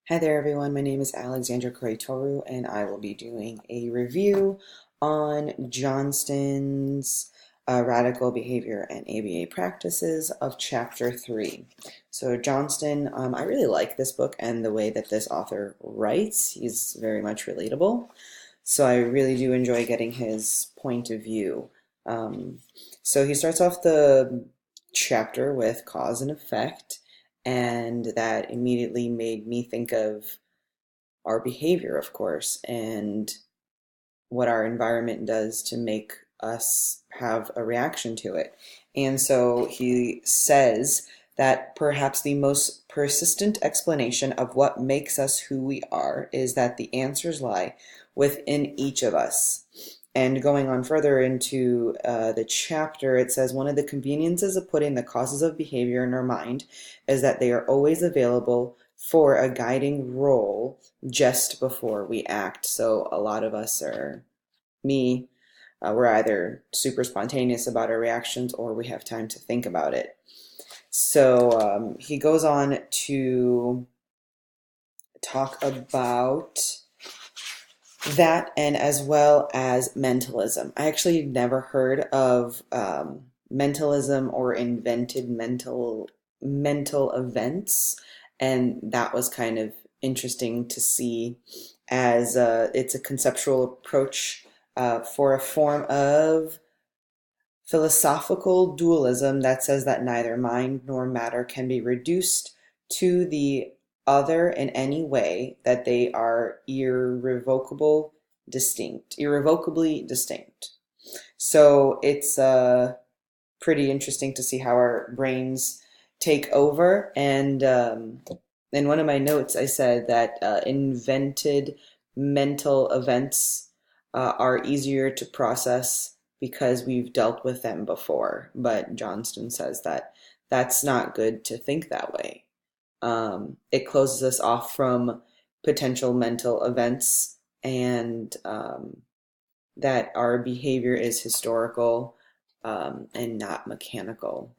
Hi there, everyone. My name is Alexandra Toru, and I will be doing a review on Johnston's Radical Behavior and ABA Practices of Chapter 3. So, Johnston, I really like this book and the way that this author writes. He's very much relatable. So, I really do enjoy getting his point of view. Um, so, he starts off the chapter with cause and effect, and that immediately made me think of our behavior, of course, and what our environment does to make us have a reaction to it. And so he says that perhaps the most persistent explanation of what makes us who we are is that the answers lie within each of us. And going on further into the chapter, it says one of the conveniences of putting the causes of behavior in our mind is that they are always available for a guiding role just before we act. So a lot of us are me. We're either super spontaneous about our reactions or we have time to think about it. So he goes on to talk about that and as well as mentalism. I actually never heard of mentalism or invented mental events, and that was kind of interesting to see as it's a conceptual approach for a form of philosophical dualism that says that neither mind nor matter can be reduced to the other in any way, that they are irrevocably distinct. So it's pretty interesting to see how our brains take over. And in one of my notes, I said that invented mental events are easier to process because we've dealt with them before. But Johnston says that that's not good to think that way. It closes us off from potential mental events, and that our behavior is historical and not mechanical.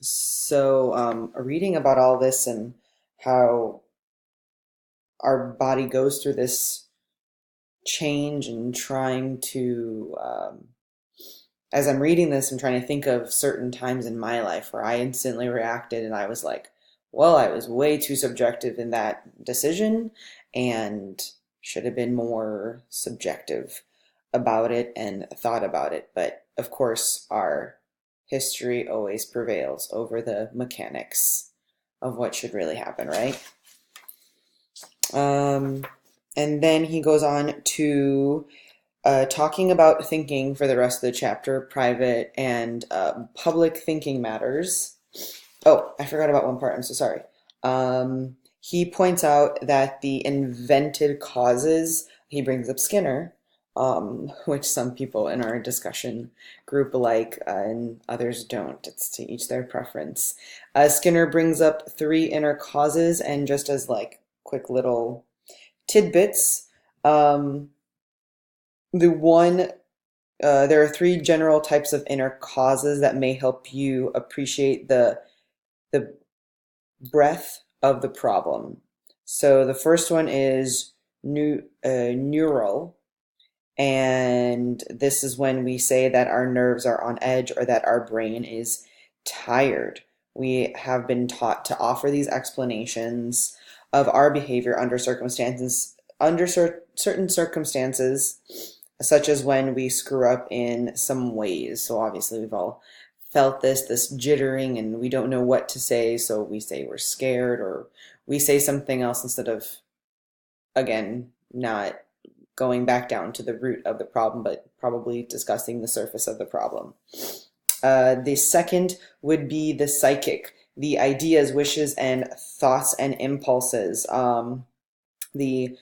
So, reading about all this and how our body goes through this change and trying to, as I'm reading this, I'm trying to think of certain times in my life where I instantly reacted and I was like, well, I was way too subjective in that decision and should have been more subjective about it and thought about it. But of course, our history always prevails over the mechanics of what should really happen, right? Um, and then he goes on to talking about thinking for the rest of the chapter, private and public thinking matters. Oh, I forgot about one part. I'm so sorry. He points out that the invented causes, he brings up Skinner, which some people in our discussion group like and others don't. It's to each their preference. Skinner brings up three inner causes, and just as like quick little tidbits, um, the one there are three general types of inner causes that may help you appreciate the breadth of the problem. So the first one is neural, and this is when we say that our nerves are on edge or that our brain is tired. We have been taught to offer these explanations of our behavior under certain circumstances, such as when we screw up in some ways. So obviously we've all felt this jittering, and we don't know what to say, so we say we're scared, or we say something else instead of, again, not going back down to the root of the problem, but probably discussing the surface of the problem. The second would be the psychic, the ideas, wishes, and thoughts and impulses. The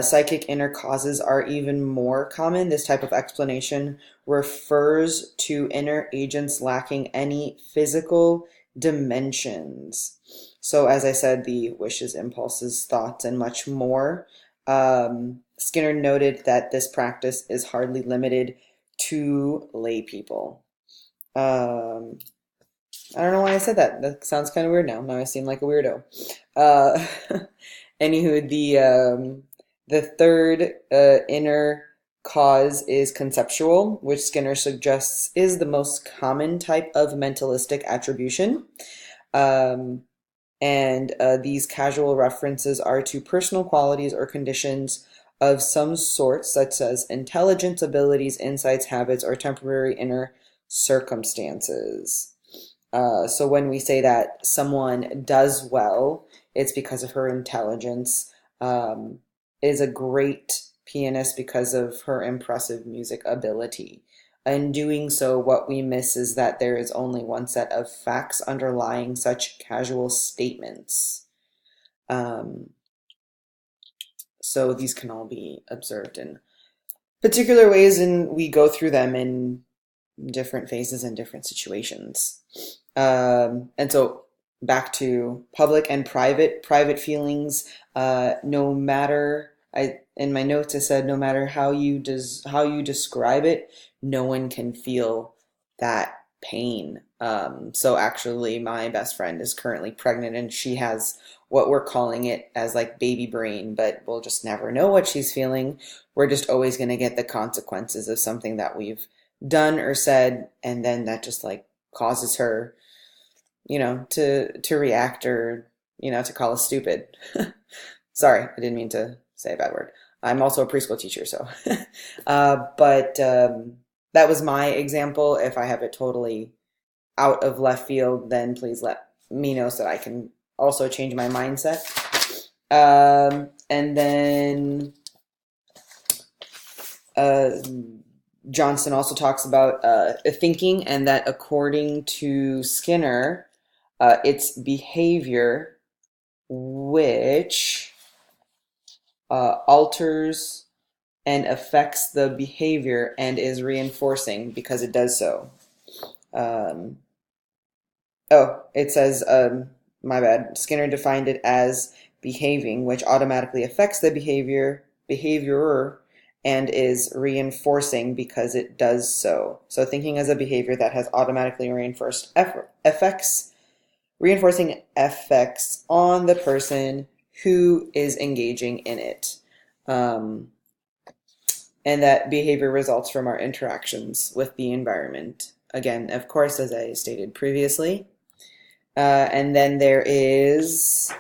psychic inner causes are even more common. This type of explanation refers to inner agents lacking any physical dimensions. So, as I said, the wishes, impulses, thoughts, and much more. Skinner noted that this practice is hardly limited to lay people. I don't know why I said that. That sounds kind of weird now. Now I seem like a weirdo. Uh, Anywho, the third inner cause is conceptual, which Skinner suggests is the most common type of mentalistic attribution. Um, and these casual references are to personal qualities or conditions of some sort, such as intelligence, abilities, insights, habits, or temporary inner circumstances. So when we say that someone does well, it's because of her intelligence, um, is a great pianist because of her impressive music ability. In doing so, what we miss is that there is only one set of facts underlying such casual statements. Um, so these can all be observed in particular ways, and we go through them in different phases and different situations. And so back to public and private feelings. No matter, I in my notes I said no matter how you describe it, no one can feel that pain. So actually, my best friend is currently pregnant, and she has what we're calling it as like baby brain, but we'll just never know what she's feeling. We're just always going to get the consequences of something that we've done or said, and then that just like causes her, to react, or to call us stupid. Sorry, I didn't mean to say a bad word. I'm also a preschool teacher, so but that was my example. If I have it totally out of left field, then please let me know so that I can also change my mindset. And then uh, Johnston also talks about thinking, and that according to Skinner, it's behavior which alters and affects the behavior and is reinforcing because it does so. Um, oh, it says, my bad. Skinner defined it as behaving, which automatically affects the behavior, and is reinforcing because it does so. So thinking as a behavior that has automatically reinforcing effects on the person who is engaging in it. Um, and that behavior results from our interactions with the environment. Again, of course, as I stated previously. And then there is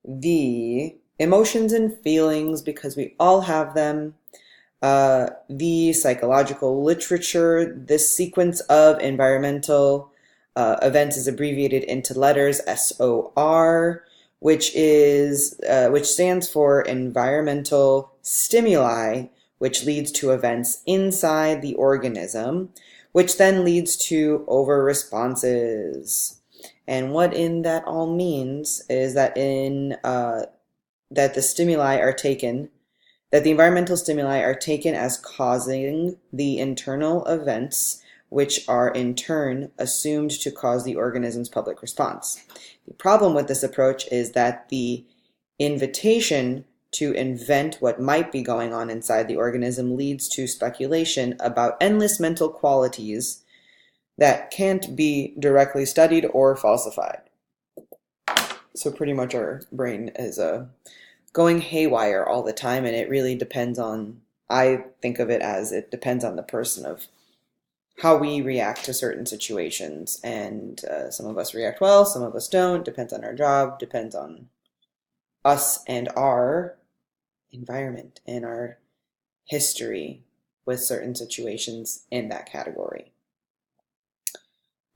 the emotions and feelings, because we all have them. The psychological literature, this sequence of environmental events is abbreviated into letters SOR, which stands for environmental stimuli, which leads to events inside the organism, which then leads to over responses. And what in that all means is that that the environmental stimuli are taken as causing the internal events, which are in turn assumed to cause the organism's public response. The problem with this approach is that the invitation to invent what might be going on inside the organism leads to speculation about endless mental qualities that can't be directly studied or falsified. So pretty much our brain is going haywire all the time, and it really depends on, I think of it as it depends on the person of how we react to certain situations. And some of us react well, some of us don't. Depends on our job, depends on us and our environment and our history with certain situations in that category.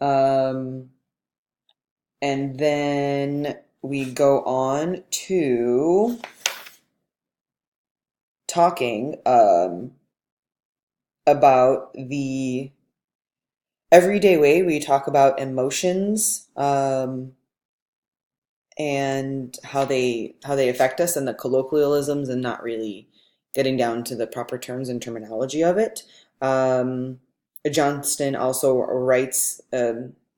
And then we go on to talking about the everyday way we talk about emotions, and how they affect us, and the colloquialisms, and not really getting down to the proper terms and terminology of it. Johnston also writes,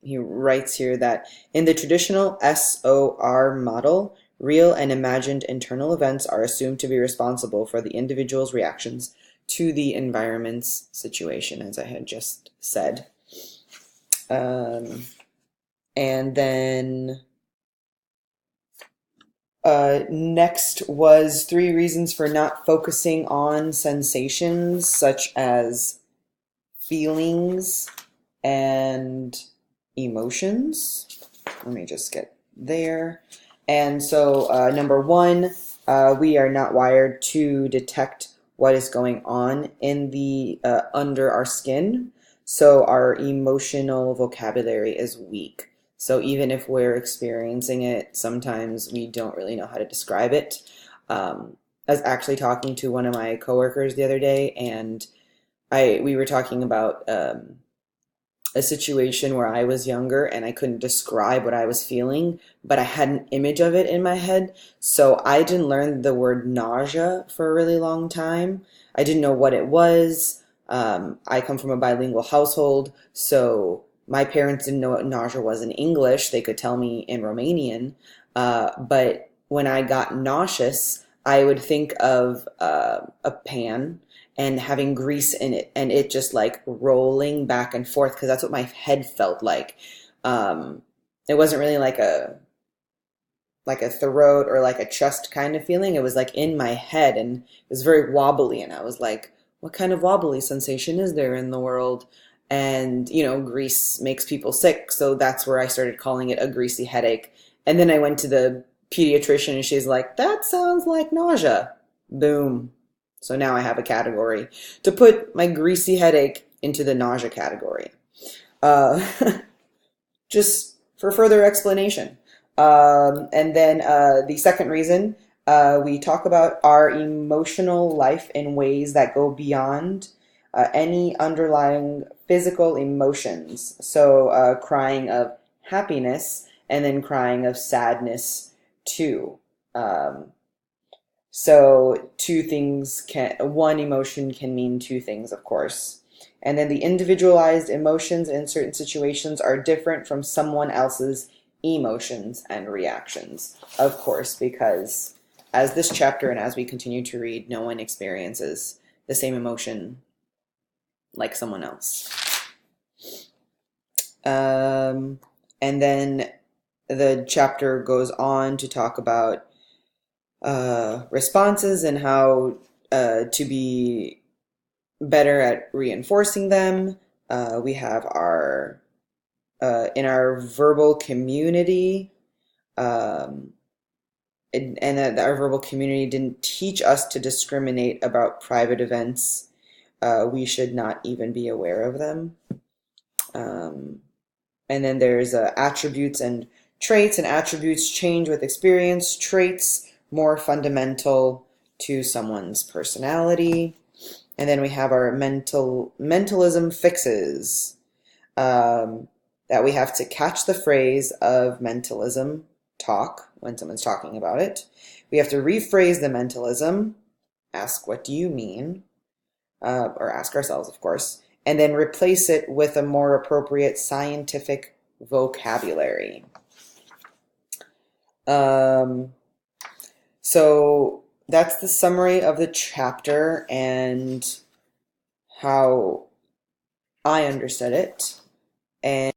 he writes here that in the traditional SOR model, real and imagined internal events are assumed to be responsible for the individual's reactions to the environment's situation, as I had just said. And then Next was 3 reasons for not focusing on sensations such as feelings and emotions. Let me just get there. And so, number 1, we are not wired to detect what is going on in the under our skin. So our emotional vocabulary is weak. So even if we're experiencing it, sometimes we don't really know how to describe it. I was actually talking to one of my coworkers the other day, and we were talking about a situation where I was younger and I couldn't describe what I was feeling, but I had an image of it in my head. So I didn't learn the word nausea for a really long time. I didn't know what it was. I come from a bilingual household, so my parents didn't know what nausea was in English. They could tell me in Romanian. But when I got nauseous, I would think of a pan and having grease in it and it just like rolling back and forth because that's what my head felt like. It wasn't really like a throat or like a chest kind of feeling. It was like in my head and it was very wobbly and I was like, what kind of wobbly sensation is there in the world? And grease makes people sick, so that's where I started calling it a greasy headache. And then I went to the pediatrician and she's like, that sounds like nausea. Boom. So now I have a category to put my greasy headache into the nausea category. Uh, just for further explanation. And then the second reason, we talk about our emotional life in ways that go beyond any underlying physical emotions. So crying of happiness and then crying of sadness too. So one emotion can mean 2 things, of course. And then the individualized emotions in certain situations are different from someone else's emotions and reactions, of course, because as this chapter and as we continue to read, no one experiences the same emotion like someone else. And then the chapter goes on to talk about responses and how to be better at reinforcing them. We have our in our verbal community, and that our verbal community didn't teach us to discriminate about private events. We should not even be aware of them. And then there's attributes and traits, and attributes change with experience. Traits more fundamental to someone's personality. And then we have our mentalism fixes, that we have to catch the phrase of mentalism talk when someone's talking about it. We have to rephrase the mentalism, ask what do you mean, or ask ourselves, of course, and then replace it with a more appropriate scientific vocabulary. So that's the summary of the chapter and how I understood it. And